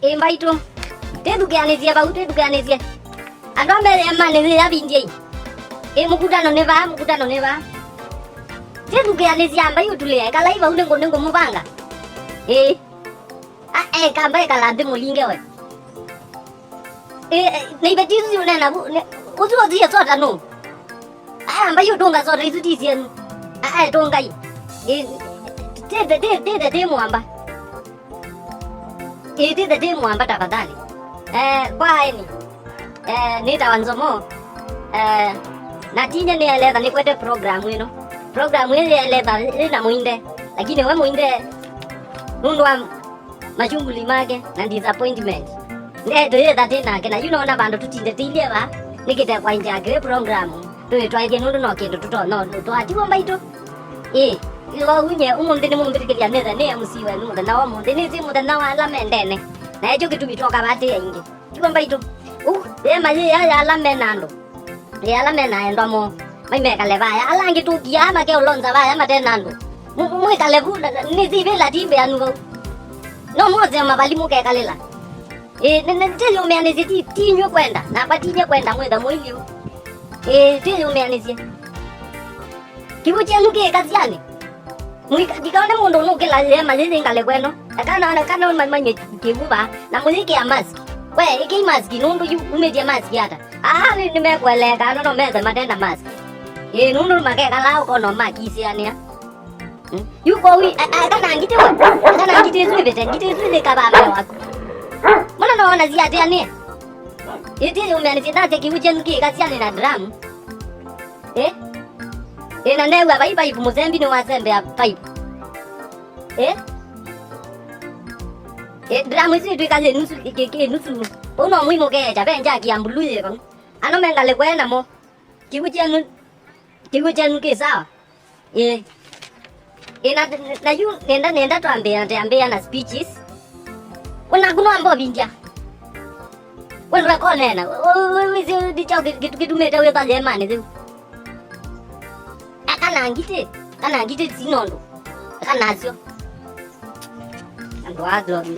Invite Tedu kianizia ba utedu kianizia. Ando mbele ya mane ya binje. Mkutano neva. Tedu kianizia amba yutulia kala iba unengo mubanga. Kamba kala mulinge we. Naibetizu yunena uzuo zia sota no. Amba yutonga sota izutizia. Tonga yi. Tede mwamba. Tede mwamba tafadhali. Kwaeni. Nita Nzomo. Natinya nieleza nikwete programu ino. Programu hili eleza ina muinde. Lakini we muinde nundu wa machunguli make na disappointment. Ndeto yetha tena kena na bando tutinde ba. Nikite kwa nje akire programu. Twaithie nundu no kindu no twatiwa mbaito. Ilo unye umundi ni mumbirikiria netha ni MC we muthenya wa mundi ni ti muthenya wa lamendene. Na ejo gitu bitoka bati ingi. Tiwa mbaito. Maji ya alame nando. Ya alame na Nzomo. Maimeka levaya alangi tukia make ulonza vaya matenando. Mweka levu ni zive la timbe anu. No moze mabali muke kalela. Tell me anezi tinyo kwenda. Na patinye kwenda mweda mwili. Tell me anezi. Kibuchi anuke kaziani. Mwika dikaone mundo nuke la yema zizi ngale kweno. Kana manye kibuba na muziki ya mask. We iki mask nundu umedia mask hata. Nimekweleka no meze matenda mask. Nundu makeka lao kono makisi ania. Yuko wi kana ngite zwe kaba mwe wako. Mbona naona ziate ania? Iti umeanizidate kibuche nuki kasiani na drum. Na newa pipe muzembi ni wazembe ya pipe. Drum isi tuikaze nusu. Uno muhimu keja benja kiambuluye bang. Ano mengale kwenda mo. Kibuche nuki sawa. Nenda tuambia na speeches. Wana kuno ambo binja. Wana konena. Wisi dichao kitumeta weta zemane zivu. Kana ngite sinondo. Kanasio.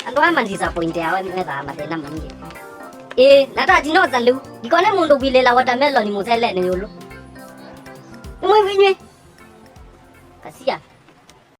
Ando ama disappoint ya wani weza amatena mwingi. Nata tinoza lu. Dikone mundu bilela watermelon muzele ne yolo. Mwe vinywe. Kasia.